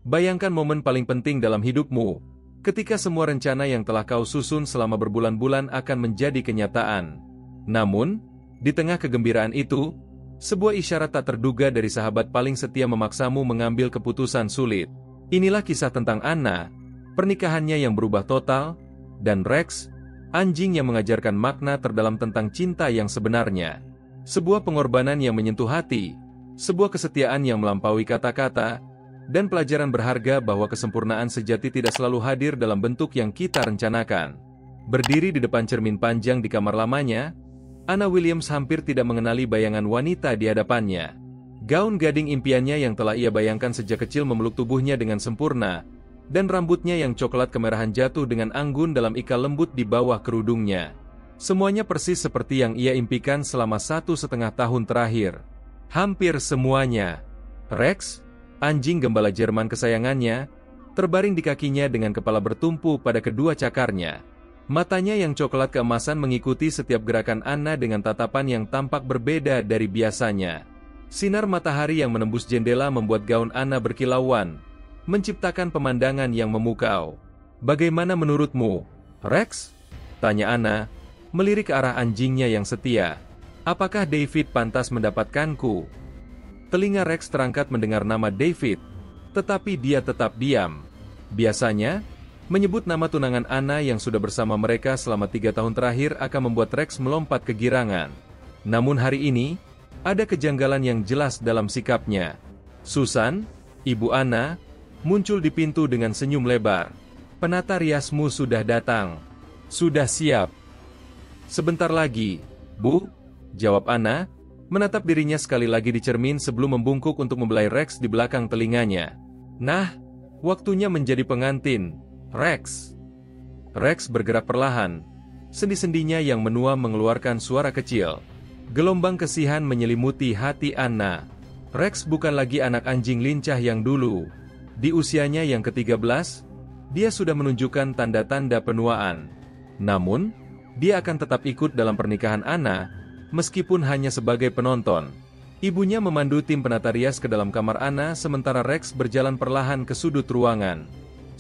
Bayangkan momen paling penting dalam hidupmu, ketika semua rencana yang telah kau susun selama berbulan-bulan akan menjadi kenyataan. Namun, di tengah kegembiraan itu, sebuah isyarat tak terduga dari sahabat paling setia memaksamu mengambil keputusan sulit. Inilah kisah tentang Anna, pernikahannya yang berubah total, dan Rex, anjing yang mengajarkan makna terdalam tentang cinta yang sebenarnya. Sebuah pengorbanan yang menyentuh hati, sebuah kesetiaan yang melampaui kata-kata, dan pelajaran berharga bahwa kesempurnaan sejati tidak selalu hadir dalam bentuk yang kita rencanakan. Berdiri di depan cermin panjang di kamar lamanya, Anna Williams hampir tidak mengenali bayangan wanita di hadapannya. Gaun gading impiannya yang telah ia bayangkan sejak kecil memeluk tubuhnya dengan sempurna, dan rambutnya yang coklat kemerahan jatuh dengan anggun dalam ikal lembut di bawah kerudungnya. Semuanya persis seperti yang ia impikan selama 1,5 tahun terakhir. Hampir semuanya. Rex, anjing gembala Jerman kesayangannya, terbaring di kakinya dengan kepala bertumpu pada kedua cakarnya. Matanya yang coklat keemasan mengikuti setiap gerakan Anna dengan tatapan yang tampak berbeda dari biasanya. Sinar matahari yang menembus jendela membuat gaun Anna berkilauan, menciptakan pemandangan yang memukau. "Bagaimana menurutmu, Rex?" tanya Anna, melirik ke arah anjingnya yang setia. "Apakah David pantas mendapatkanku?" Telinga Rex terangkat mendengar nama David, tetapi dia tetap diam. Biasanya, menyebut nama tunangan Anna yang sudah bersama mereka selama 3 tahun terakhir akan membuat Rex melompat kegirangan. Namun hari ini, ada kejanggalan yang jelas dalam sikapnya. Susan, ibu Anna, muncul di pintu dengan senyum lebar. "Penata riasmu sudah datang. Sudah siap." "Sebentar lagi, Bu," jawab Anna, menatap dirinya sekali lagi di cermin sebelum membungkuk untuk membelai Rex di belakang telinganya. "Nah, waktunya menjadi pengantin, Rex." Rex bergerak perlahan, sendi-sendinya yang menua mengeluarkan suara kecil. Gelombang kesihan menyelimuti hati Anna. Rex bukan lagi anak anjing lincah yang dulu. Di usianya yang ke-13, dia sudah menunjukkan tanda-tanda penuaan. Namun, dia akan tetap ikut dalam pernikahan Anna, meskipun hanya sebagai penonton. Ibunya memandu tim penata rias ke dalam kamar Anna sementara Rex berjalan perlahan ke sudut ruangan.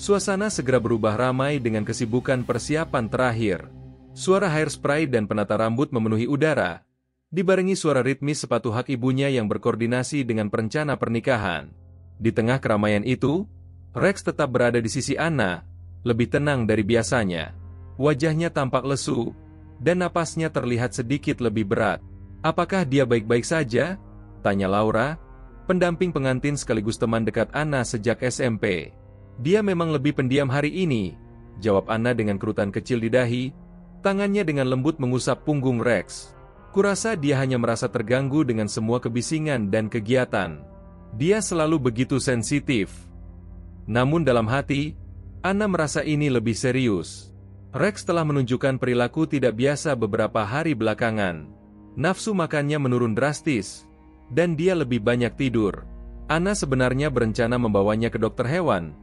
Suasana segera berubah ramai dengan kesibukan persiapan terakhir. Suara hairspray dan penata rambut memenuhi udara, dibarengi suara ritmis sepatu hak ibunya yang berkoordinasi dengan perencana pernikahan. Di tengah keramaian itu, Rex tetap berada di sisi Anna, lebih tenang dari biasanya. Wajahnya tampak lesu, dan napasnya terlihat sedikit lebih berat. "Apakah dia baik-baik saja?" tanya Laura, pendamping pengantin sekaligus teman dekat Anna sejak SMP. "Dia memang lebih pendiam hari ini," jawab Anna dengan kerutan kecil di dahi, tangannya dengan lembut mengusap punggung Rex. "Kurasa dia hanya merasa terganggu dengan semua kebisingan dan kegiatan. Dia selalu begitu sensitif." Namun dalam hati, Anna merasa ini lebih serius. Rex telah menunjukkan perilaku tidak biasa beberapa hari belakangan. Nafsu makannya menurun drastis, dan dia lebih banyak tidur. Anna sebenarnya berencana membawanya ke dokter hewan,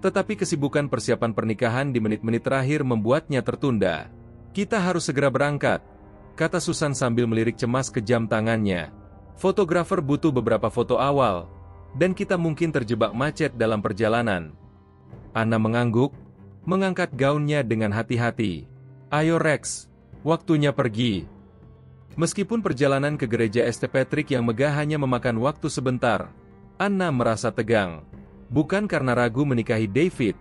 tetapi kesibukan persiapan pernikahan di menit-menit terakhir membuatnya tertunda. "Kita harus segera berangkat," kata Susan sambil melirik cemas ke jam tangannya. "Fotografer butuh beberapa foto awal, dan kita mungkin terjebak macet dalam perjalanan." Anna mengangguk, mengangkat gaunnya dengan hati-hati. "Ayo Rex, waktunya pergi." Meskipun perjalanan ke gereja St. Patrick yang megah hanya memakan waktu sebentar, Anna merasa tegang. Bukan karena ragu menikahi David,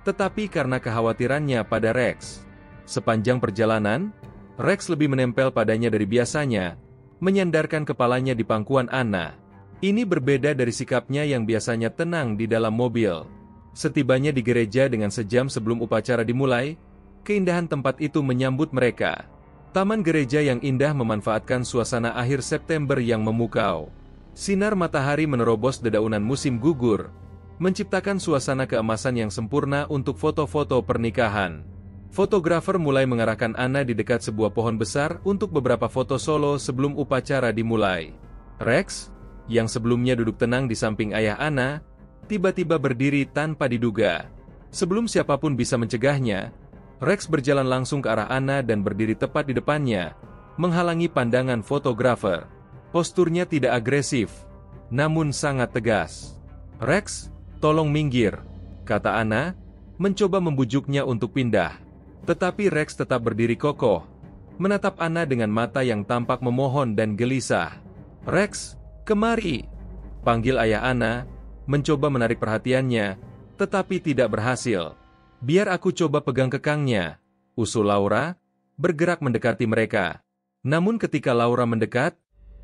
tetapi karena kekhawatirannya pada Rex. Sepanjang perjalanan, Rex lebih menempel padanya dari biasanya, menyandarkan kepalanya di pangkuan Anna. Ini berbeda dari sikapnya yang biasanya tenang di dalam mobil. Setibanya di gereja dengan sejam sebelum upacara dimulai, keindahan tempat itu menyambut mereka. Taman gereja yang indah memanfaatkan suasana akhir September yang memukau. Sinar matahari menerobos dedaunan musim gugur, menciptakan suasana keemasan yang sempurna untuk foto-foto pernikahan. Fotografer mulai mengarahkan Anna di dekat sebuah pohon besar untuk beberapa foto solo sebelum upacara dimulai. Rex, yang sebelumnya duduk tenang di samping ayah Anna, tiba-tiba berdiri tanpa diduga. Sebelum siapapun bisa mencegahnya, Rex berjalan langsung ke arah Anna dan berdiri tepat di depannya, menghalangi pandangan fotografer. Posturnya tidak agresif, namun sangat tegas. "Rex, Tolong minggir, kata Anna, mencoba membujuknya untuk pindah. Tetapi Rex tetap berdiri kokoh, menatap Anna dengan mata yang tampak memohon dan gelisah. Rex, kemari, panggil ayah Anna, mencoba menarik perhatiannya, tetapi tidak berhasil. Biar aku coba pegang kekangnya, usul Laura, bergerak mendekati mereka. Namun ketika Laura mendekat,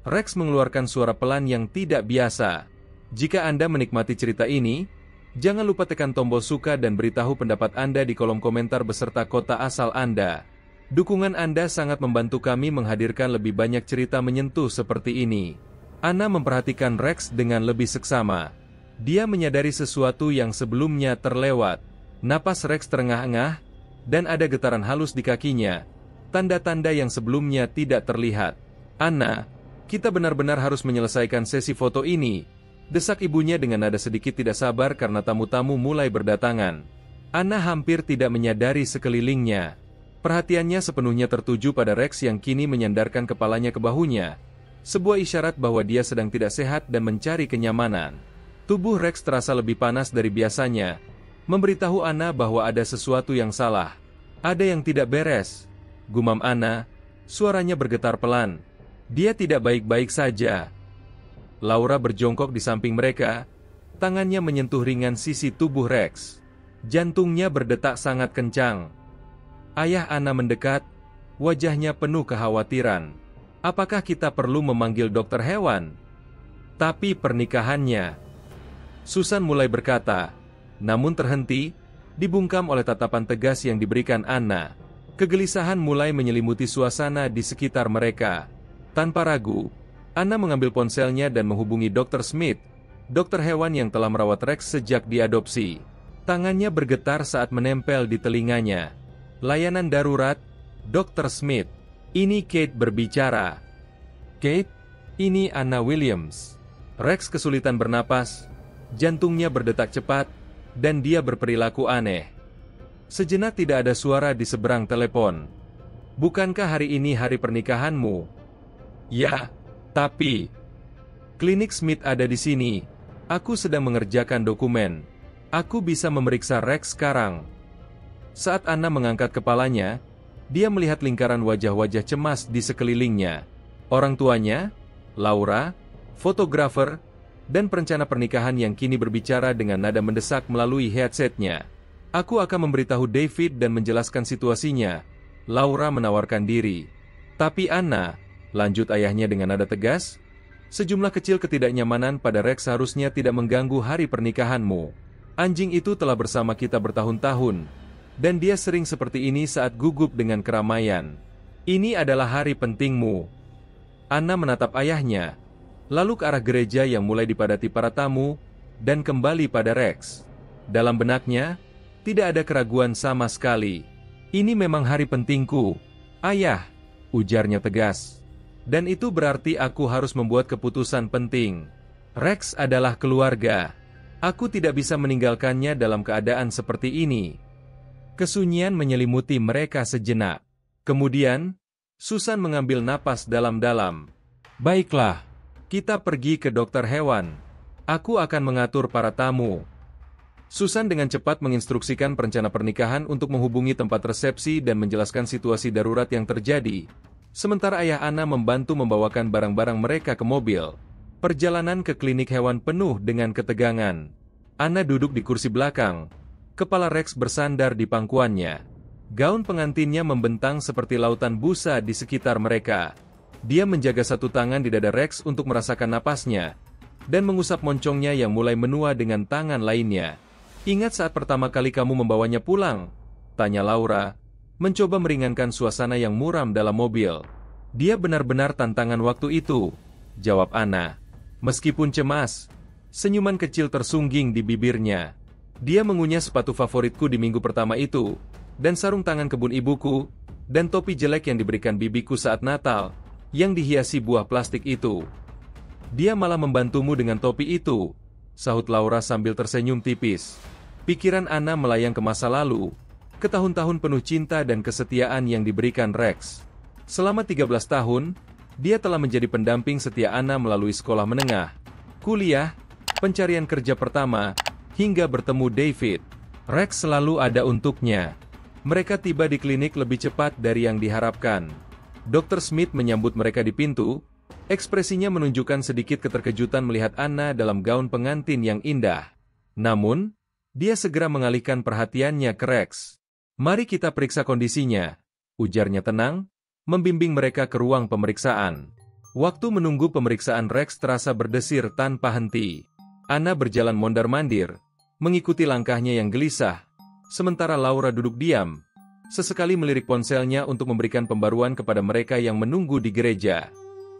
Rex mengeluarkan suara pelan yang tidak biasa. Jika Anda menikmati cerita ini, jangan lupa tekan tombol suka dan beritahu pendapat Anda di kolom komentar beserta kota asal Anda. Dukungan Anda sangat membantu kami menghadirkan lebih banyak cerita menyentuh seperti ini. Anna memperhatikan Rex dengan lebih seksama. Dia menyadari sesuatu yang sebelumnya terlewat. Napas Rex terengah-engah, dan ada getaran halus di kakinya. Tanda-tanda yang sebelumnya tidak terlihat. Anna, kita benar-benar harus menyelesaikan sesi foto ini, desak ibunya dengan nada sedikit tidak sabar karena tamu-tamu mulai berdatangan. Anna hampir tidak menyadari sekelilingnya. Perhatiannya sepenuhnya tertuju pada Rex yang kini menyandarkan kepalanya ke bahunya. Sebuah isyarat bahwa dia sedang tidak sehat dan mencari kenyamanan. Tubuh Rex terasa lebih panas dari biasanya, memberitahu Anna bahwa ada sesuatu yang salah. Ada yang tidak beres, gumam Anna, suaranya bergetar pelan. Dia tidak baik-baik saja. Laura berjongkok di samping mereka, tangannya menyentuh ringan sisi tubuh Rex. Jantungnya berdetak sangat kencang. Ayah Anna mendekat, wajahnya penuh kekhawatiran. Apakah kita perlu memanggil dokter hewan? Tapi pernikahannya. Susan mulai berkata, namun terhenti, dibungkam oleh tatapan tegas yang diberikan Anna. Kegelisahan mulai menyelimuti suasana di sekitar mereka. Tanpa ragu, Anna mengambil ponselnya dan menghubungi Dr. Smith, dokter hewan yang telah merawat Rex sejak diadopsi. Tangannya bergetar saat menempel di telinganya. Layanan darurat, Dr. Smith. Ini Kate berbicara. Kate, ini Anna Williams. Rex kesulitan bernapas, jantungnya berdetak cepat, dan dia berperilaku aneh. Sejenak tidak ada suara di seberang telepon. Bukankah hari ini hari pernikahanmu? Ya, tapi klinik Smith ada di sini. Aku sedang mengerjakan dokumen. Aku bisa memeriksa Rex sekarang. Saat Anna mengangkat kepalanya, dia melihat lingkaran wajah-wajah cemas di sekelilingnya. Orang tuanya, Laura, fotografer, dan perencana pernikahan yang kini berbicara dengan nada mendesak melalui headsetnya. Aku akan memberitahu David dan menjelaskan situasinya. Laura menawarkan diri. Tapi Anna, lanjut ayahnya dengan nada tegas, sejumlah kecil ketidaknyamanan pada Rex seharusnya tidak mengganggu hari pernikahanmu. Anjing itu telah bersama kita bertahun-tahun, dan dia sering seperti ini saat gugup dengan keramaian. Ini adalah hari pentingmu. Anna menatap ayahnya, lalu ke arah gereja yang mulai dipadati para tamu, dan kembali pada Rex. Dalam benaknya, tidak ada keraguan sama sekali. Ini memang hari pentingku, ayah, ujarnya tegas. Dan itu berarti aku harus membuat keputusan penting. Rex adalah keluarga. Aku tidak bisa meninggalkannya dalam keadaan seperti ini. Kesunyian menyelimuti mereka sejenak. Kemudian, Susan mengambil napas dalam-dalam. Baiklah, kita pergi ke dokter hewan. Aku akan mengatur para tamu. Susan dengan cepat menginstruksikan perencana pernikahan untuk menghubungi tempat resepsi dan menjelaskan situasi darurat yang terjadi. Sementara ayah Anna membantu membawakan barang-barang mereka ke mobil. Perjalanan ke klinik hewan penuh dengan ketegangan. Anna duduk di kursi belakang. Kepala Rex bersandar di pangkuannya. Gaun pengantinnya membentang seperti lautan busa di sekitar mereka. Dia menjaga satu tangan di dada Rex untuk merasakan napasnya, dan mengusap moncongnya yang mulai menua dengan tangan lainnya. Ingat saat pertama kali kamu membawanya pulang? Tanya Laura, mencoba meringankan suasana yang muram dalam mobil. Dia benar-benar tantangan waktu itu, jawab Anna. Meskipun cemas, senyuman kecil tersungging di bibirnya. Dia mengunyah sepatu favoritku di minggu pertama itu, dan sarung tangan kebun ibuku, dan topi jelek yang diberikan bibiku saat Natal, yang dihiasi buah plastik itu. Dia malah membantumu dengan topi itu, sahut Laura sambil tersenyum tipis. Pikiran Anna melayang ke masa lalu, ke tahun-tahun penuh cinta dan kesetiaan yang diberikan Rex. Selama 13 tahun, dia telah menjadi pendamping setia Anna melalui sekolah menengah, kuliah, pencarian kerja pertama, hingga bertemu David. Rex selalu ada untuknya. Mereka tiba di klinik lebih cepat dari yang diharapkan. Dr. Smith menyambut mereka di pintu. Ekspresinya menunjukkan sedikit keterkejutan melihat Anna dalam gaun pengantin yang indah. Namun, dia segera mengalihkan perhatiannya ke Rex. "Mari kita periksa kondisinya," ujarnya tenang, membimbing mereka ke ruang pemeriksaan. Waktu menunggu pemeriksaan Rex terasa berdesir tanpa henti. Anna berjalan mondar-mandir, mengikuti langkahnya yang gelisah, sementara Laura duduk diam, sesekali melirik ponselnya untuk memberikan pembaruan kepada mereka yang menunggu di gereja.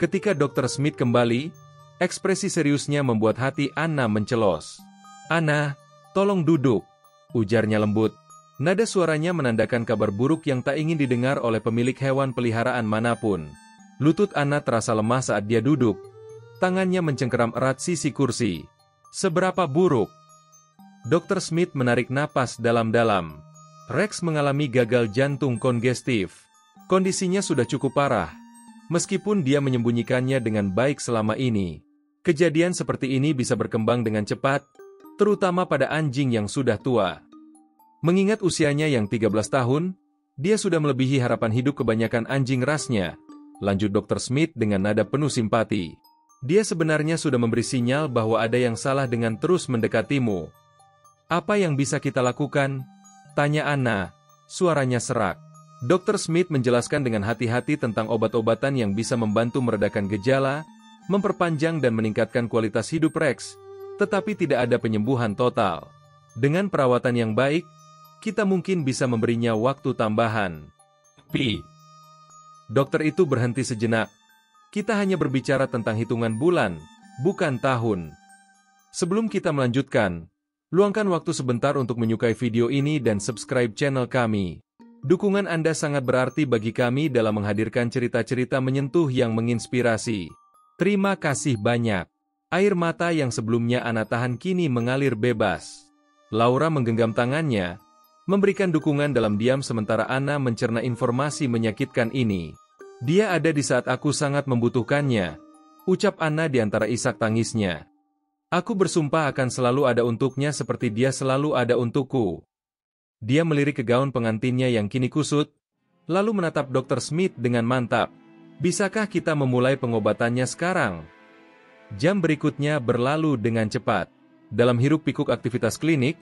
Ketika Dr. Smith kembali, ekspresi seriusnya membuat hati Anna mencelos. "Anna, tolong duduk," ujarnya lembut. Nada suaranya menandakan kabar buruk yang tak ingin didengar oleh pemilik hewan peliharaan manapun. Lutut Anna terasa lemah saat dia duduk. Tangannya mencengkeram erat sisi kursi. "Seberapa buruk?" Dr. Smith menarik napas dalam-dalam. Rex mengalami gagal jantung kongestif. Kondisinya sudah cukup parah. Meskipun dia menyembunyikannya dengan baik selama ini, kejadian seperti ini bisa berkembang dengan cepat, terutama pada anjing yang sudah tua. Mengingat usianya yang 13 tahun, dia sudah melebihi harapan hidup kebanyakan anjing rasnya, lanjut Dr. Smith dengan nada penuh simpati. "Dia sebenarnya sudah memberi sinyal bahwa ada yang salah dengan terus mendekatimu. Apa yang bisa kita lakukan?" tanya Anna, suaranya serak. Dr. Smith menjelaskan dengan hati-hati tentang obat-obatan yang bisa membantu meredakan gejala, memperpanjang dan meningkatkan kualitas hidup Rex, tetapi tidak ada penyembuhan total. Dengan perawatan yang baik, kita mungkin bisa memberinya waktu tambahan. Dokter itu berhenti sejenak. "Kita hanya berbicara tentang hitungan bulan, bukan tahun. Sebelum kita melanjutkan, luangkan waktu sebentar untuk menyukai video ini dan subscribe channel kami. Dukungan Anda sangat berarti bagi kami dalam menghadirkan cerita-cerita menyentuh yang menginspirasi. Terima kasih banyak." Air mata yang sebelumnya Anna tahan kini mengalir bebas. Laura menggenggam tangannya, memberikan dukungan dalam diam sementara Anna mencerna informasi menyakitkan ini. "Dia ada di saat aku sangat membutuhkannya," ucap Anna di antara isak tangisnya. "Aku bersumpah akan selalu ada untuknya seperti dia selalu ada untukku." Dia melirik ke gaun pengantinnya yang kini kusut, lalu menatap Dr. Smith dengan mantap. "Bisakah kita memulai pengobatannya sekarang?" Jam berikutnya berlalu dengan cepat. Dalam hiruk-pikuk aktivitas klinik,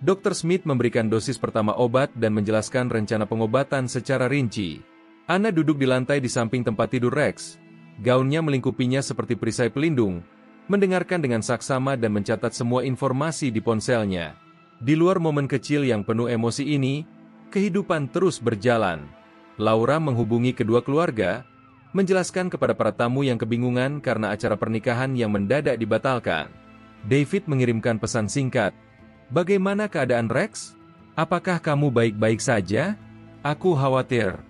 Dr. Smith memberikan dosis pertama obat dan menjelaskan rencana pengobatan secara rinci. Anna duduk di lantai di samping tempat tidur Rex. Gaunnya melingkupinya seperti perisai pelindung, mendengarkan dengan saksama dan mencatat semua informasi di ponselnya. Di luar momen kecil yang penuh emosi ini, kehidupan terus berjalan. Laura menghubungi kedua keluarga, menjelaskan kepada para tamu yang kebingungan karena acara pernikahan yang mendadak dibatalkan. David mengirimkan pesan singkat. "Bagaimana keadaan Rex? Apakah kamu baik-baik saja? Aku khawatir."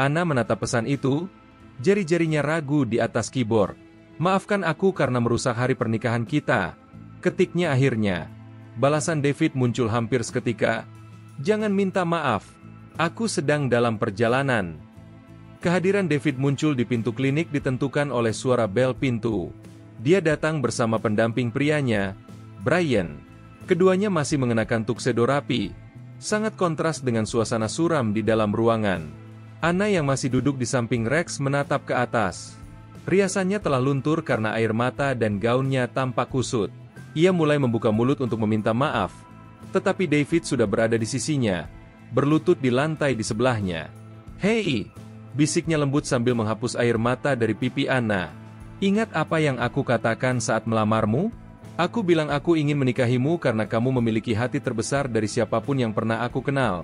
Anna menatap pesan itu, jari-jarinya ragu di atas keyboard. "Maafkan aku karena merusak hari pernikahan kita," ketiknya akhirnya. Balasan David muncul hampir seketika. "Jangan minta maaf, aku sedang dalam perjalanan." Kehadiran David muncul di pintu klinik ditentukan oleh suara bel pintu. Dia datang bersama pendamping prianya, Brian. Keduanya masih mengenakan tuxedo rapi, sangat kontras dengan suasana suram di dalam ruangan. Anna yang masih duduk di samping Rex menatap ke atas. Riasannya telah luntur karena air mata dan gaunnya tampak kusut. Ia mulai membuka mulut untuk meminta maaf, tetapi David sudah berada di sisinya, berlutut di lantai di sebelahnya. "Hei!" bisiknya lembut sambil menghapus air mata dari pipi Anna. "Ingat apa yang aku katakan saat melamarmu? Aku bilang aku ingin menikahimu karena kamu memiliki hati terbesar dari siapapun yang pernah aku kenal.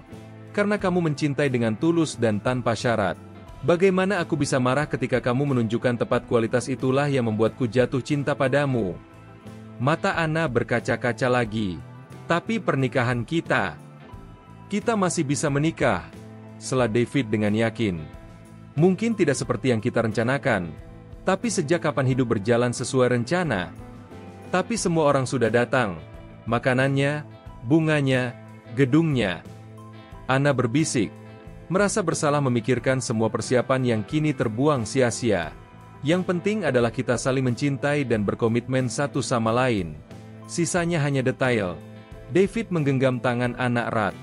Karena kamu mencintai dengan tulus dan tanpa syarat. Bagaimana aku bisa marah ketika kamu menunjukkan tepat kualitas itulah yang membuatku jatuh cinta padamu." Mata Anna berkaca-kaca lagi. "Tapi pernikahan kita masih bisa menikah," sela David dengan yakin. "Mungkin tidak seperti yang kita rencanakan, tapi sejak kapan hidup berjalan sesuai rencana? Tapi semua orang sudah datang, makanannya, bunganya, gedungnya." Anna berbisik, merasa bersalah memikirkan semua persiapan yang kini terbuang sia-sia. "Yang penting adalah kita saling mencintai dan berkomitmen satu sama lain." Sisanya hanya detail. David menggenggam tangan anak erat.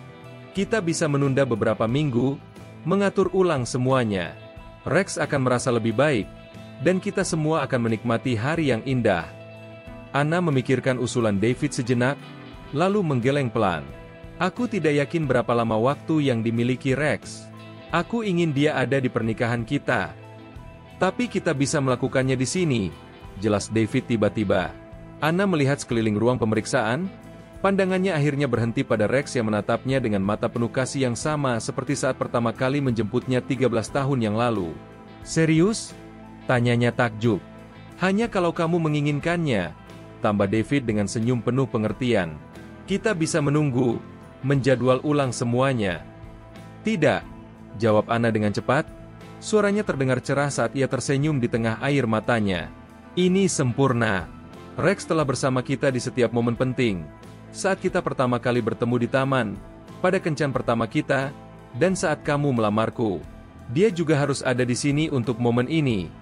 Kita bisa menunda beberapa minggu, mengatur ulang semuanya. Rex akan merasa lebih baik, dan kita semua akan menikmati hari yang indah. Anna memikirkan usulan David sejenak, lalu menggeleng pelan. Aku tidak yakin berapa lama waktu yang dimiliki Rex. Aku ingin dia ada di pernikahan kita. Tapi kita bisa melakukannya di sini, jelas David tiba-tiba. Anna melihat sekeliling ruang pemeriksaan. Pandangannya akhirnya berhenti pada Rex yang menatapnya dengan mata penuh kasih yang sama seperti saat pertama kali menjemputnya 13 tahun yang lalu. Serius? Tanyanya takjub. Hanya kalau kamu menginginkannya, tambah David dengan senyum penuh pengertian. Kita bisa menunggu, menjadwal ulang semuanya. Tidak, jawab Anna dengan cepat. Suaranya terdengar cerah saat ia tersenyum di tengah air matanya. Ini sempurna. Rex telah bersama kita di setiap momen penting. Saat kita pertama kali bertemu di taman, pada kencan pertama kita, dan saat kamu melamarku. Dia juga harus ada di sini untuk momen ini.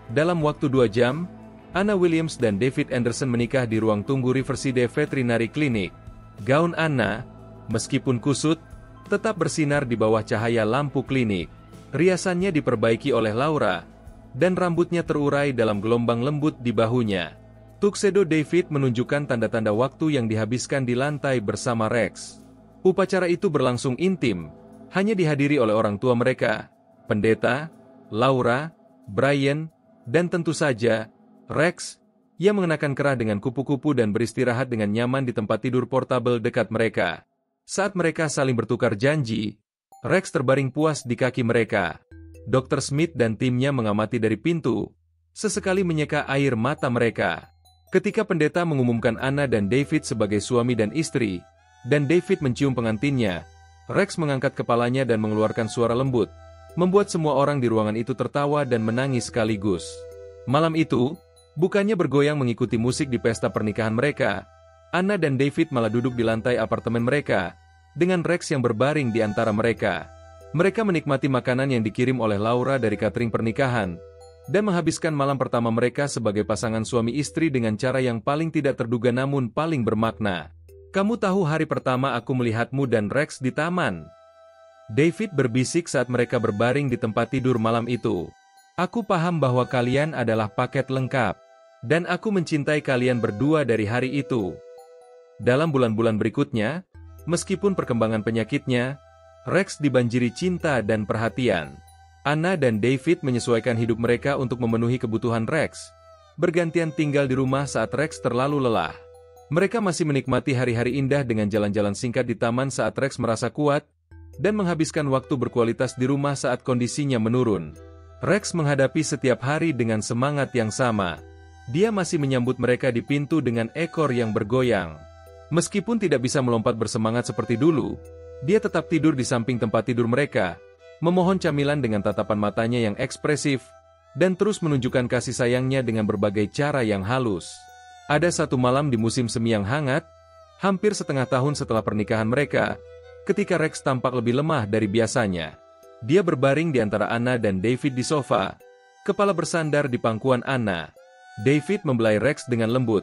Dalam waktu 2 jam, Anna Williams dan David Anderson menikah di ruang tunggu Riverside Veterinary Clinic. Gaun Anna, meskipun kusut, tetap bersinar di bawah cahaya lampu klinik. Riasannya diperbaiki oleh Laura, dan rambutnya terurai dalam gelombang lembut di bahunya. Tuxedo David menunjukkan tanda-tanda waktu yang dihabiskan di lantai bersama Rex. Upacara itu berlangsung intim, hanya dihadiri oleh orang tua mereka, pendeta, Laura, Brian, dan tentu saja, Rex, yang mengenakan kerah dengan kupu-kupu dan beristirahat dengan nyaman di tempat tidur portabel dekat mereka. Saat mereka saling bertukar janji, Rex terbaring puas di kaki mereka. Dr. Smith dan timnya mengamati dari pintu, sesekali menyeka air mata mereka. Ketika pendeta mengumumkan Anna dan David sebagai suami dan istri, dan David mencium pengantinnya, Rex mengangkat kepalanya dan mengeluarkan suara lembut, membuat semua orang di ruangan itu tertawa dan menangis sekaligus. Malam itu, bukannya bergoyang mengikuti musik di pesta pernikahan mereka, Anna dan David malah duduk di lantai apartemen mereka, dengan Rex yang berbaring di antara mereka. Mereka menikmati makanan yang dikirim oleh Laura dari catering pernikahan, dan menghabiskan malam pertama mereka sebagai pasangan suami istri dengan cara yang paling tidak terduga namun paling bermakna. Kamu tahu hari pertama aku melihatmu dan Rex di taman? David berbisik saat mereka berbaring di tempat tidur malam itu. Aku paham bahwa kalian adalah paket lengkap, dan aku mencintai kalian berdua dari hari itu. Dalam bulan-bulan berikutnya, meskipun perkembangan penyakitnya, Rex dibanjiri cinta dan perhatian. Anna dan David menyesuaikan hidup mereka untuk memenuhi kebutuhan Rex, bergantian tinggal di rumah saat Rex terlalu lelah. Mereka masih menikmati hari-hari indah dengan jalan-jalan singkat di taman saat Rex merasa kuat, dan menghabiskan waktu berkualitas di rumah saat kondisinya menurun. Rex menghadapi setiap hari dengan semangat yang sama. Dia masih menyambut mereka di pintu dengan ekor yang bergoyang. Meskipun tidak bisa melompat bersemangat seperti dulu, dia tetap tidur di samping tempat tidur mereka, memohon camilan dengan tatapan matanya yang ekspresif, dan terus menunjukkan kasih sayangnya dengan berbagai cara yang halus. Ada satu malam di musim semi yang hangat, hampir setengah tahun setelah pernikahan mereka, ketika Rex tampak lebih lemah dari biasanya. Dia berbaring di antara Anna dan David di sofa, kepala bersandar di pangkuan Anna. David membelai Rex dengan lembut,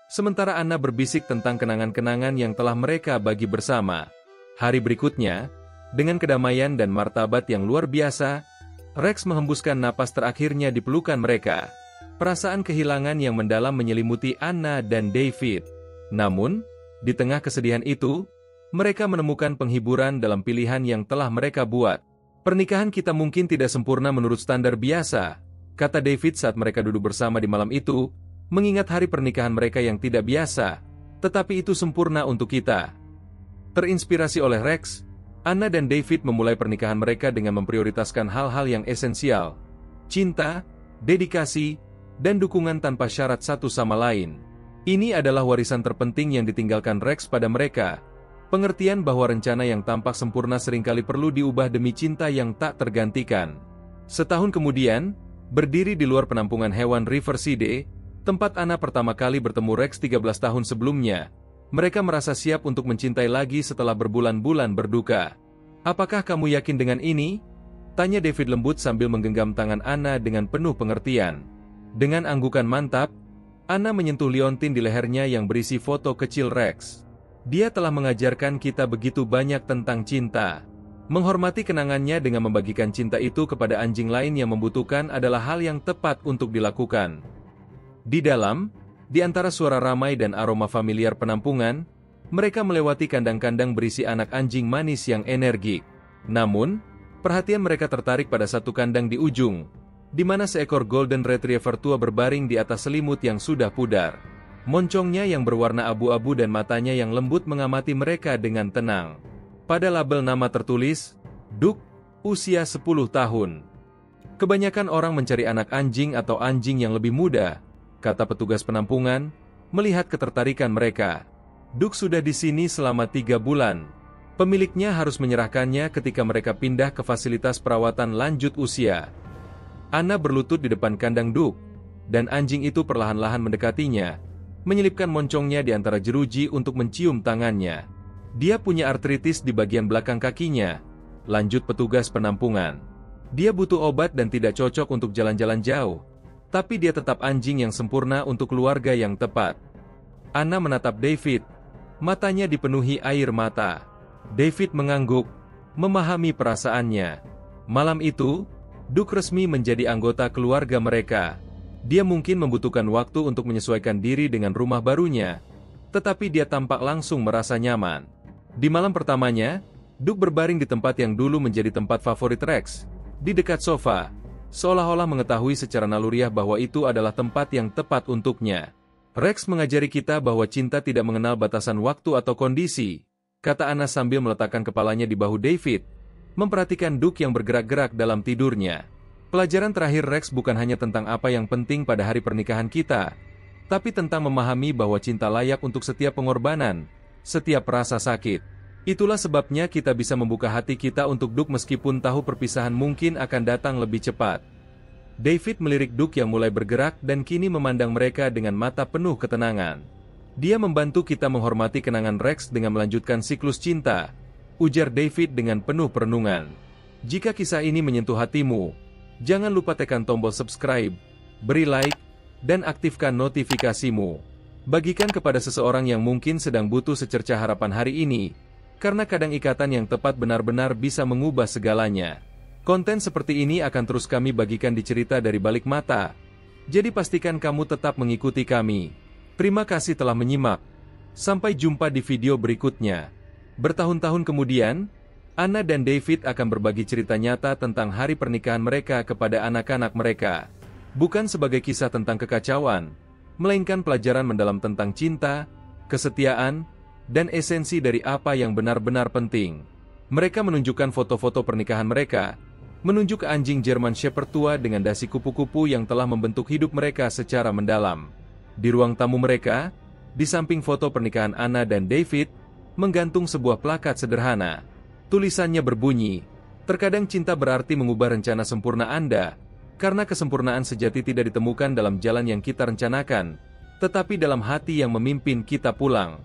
sementara Anna berbisik tentang kenangan-kenangan yang telah mereka bagi bersama. Hari berikutnya, dengan kedamaian dan martabat yang luar biasa, Rex menghembuskan napas terakhirnya di pelukan mereka. Perasaan kehilangan yang mendalam menyelimuti Anna dan David. Namun, di tengah kesedihan itu, mereka menemukan penghiburan dalam pilihan yang telah mereka buat. Pernikahan kita mungkin tidak sempurna menurut standar biasa, kata David saat mereka duduk bersama di malam itu, mengingat hari pernikahan mereka yang tidak biasa, tetapi itu sempurna untuk kita. Terinspirasi oleh Rex, Anna dan David memulai pernikahan mereka dengan memprioritaskan hal-hal yang esensial. Cinta, dedikasi, dan dukungan tanpa syarat satu sama lain. Ini adalah warisan terpenting yang ditinggalkan Rex pada mereka. Pengertian bahwa rencana yang tampak sempurna seringkali perlu diubah demi cinta yang tak tergantikan. Setahun kemudian, berdiri di luar penampungan hewan Riverside, tempat Anna pertama kali bertemu Rex 13 tahun sebelumnya, mereka merasa siap untuk mencintai lagi setelah berbulan-bulan berduka. Apakah kamu yakin dengan ini? Tanya David lembut sambil menggenggam tangan Anna dengan penuh pengertian. Dengan anggukan mantap, Anna menyentuh liontin di lehernya yang berisi foto kecil Rex. Dia telah mengajarkan kita begitu banyak tentang cinta. Menghormati kenangannya dengan membagikan cinta itu kepada anjing lain yang membutuhkan adalah hal yang tepat untuk dilakukan. Di dalam, di antara suara ramai dan aroma familiar penampungan, mereka melewati kandang-kandang berisi anak anjing manis yang energik. Namun, perhatian mereka tertarik pada satu kandang di ujung, di mana seekor Golden Retriever tua berbaring di atas selimut yang sudah pudar. Moncongnya yang berwarna abu-abu dan matanya yang lembut mengamati mereka dengan tenang. Pada label nama tertulis, Duke, usia 10 tahun. Kebanyakan orang mencari anak anjing atau anjing yang lebih muda, kata petugas penampungan, melihat ketertarikan mereka. Duke sudah di sini selama 3 bulan. Pemiliknya harus menyerahkannya ketika mereka pindah ke fasilitas perawatan lanjut usia. Anna berlutut di depan kandang Duke, dan anjing itu perlahan-lahan mendekatinya, menyelipkan moncongnya di antara jeruji untuk mencium tangannya. Dia punya artritis di bagian belakang kakinya, lanjut petugas penampungan. Dia butuh obat dan tidak cocok untuk jalan-jalan jauh, tapi dia tetap anjing yang sempurna untuk keluarga yang tepat. Anna menatap David, matanya dipenuhi air mata. David mengangguk, memahami perasaannya. Malam itu, Duke resmi menjadi anggota keluarga mereka. Dia mungkin membutuhkan waktu untuk menyesuaikan diri dengan rumah barunya, tetapi dia tampak langsung merasa nyaman. Di malam pertamanya, Duke berbaring di tempat yang dulu menjadi tempat favorit Rex, di dekat sofa, seolah-olah mengetahui secara naluriah bahwa itu adalah tempat yang tepat untuknya. Rex mengajari kita bahwa cinta tidak mengenal batasan waktu atau kondisi, kata Anna sambil meletakkan kepalanya di bahu David, memperhatikan Duke yang bergerak-gerak dalam tidurnya. Pelajaran terakhir Rex bukan hanya tentang apa yang penting pada hari pernikahan kita, tapi tentang memahami bahwa cinta layak untuk setiap pengorbanan, setiap rasa sakit. Itulah sebabnya kita bisa membuka hati kita untuk Duke meskipun tahu perpisahan mungkin akan datang lebih cepat. David melirik Duke yang mulai bergerak dan kini memandang mereka dengan mata penuh ketenangan. Dia membantu kita menghormati kenangan Rex dengan melanjutkan siklus cinta, ujar David dengan penuh perenungan. Jika kisah ini menyentuh hatimu, jangan lupa tekan tombol subscribe, beri like, dan aktifkan notifikasimu. Bagikan kepada seseorang yang mungkin sedang butuh secercah harapan hari ini, karena kadang ikatan yang tepat benar-benar bisa mengubah segalanya. Konten seperti ini akan terus kami bagikan di Cerita dari Balik Mata, jadi pastikan kamu tetap mengikuti kami. Terima kasih telah menyimak. Sampai jumpa di video berikutnya. Bertahun-tahun kemudian, Anna dan David akan berbagi cerita nyata tentang hari pernikahan mereka kepada anak-anak mereka. Bukan sebagai kisah tentang kekacauan, melainkan pelajaran mendalam tentang cinta, kesetiaan, dan esensi dari apa yang benar-benar penting. Mereka menunjukkan foto-foto pernikahan mereka, menunjuk anjing German Shepherd tua dengan dasi kupu-kupu yang telah membentuk hidup mereka secara mendalam. Di ruang tamu mereka, di samping foto pernikahan Anna dan David, menggantung sebuah plakat sederhana. Tulisannya berbunyi, "Terkadang cinta berarti mengubah rencana sempurna Anda, karena kesempurnaan sejati tidak ditemukan dalam jalan yang kita rencanakan, tetapi dalam hati yang memimpin kita pulang."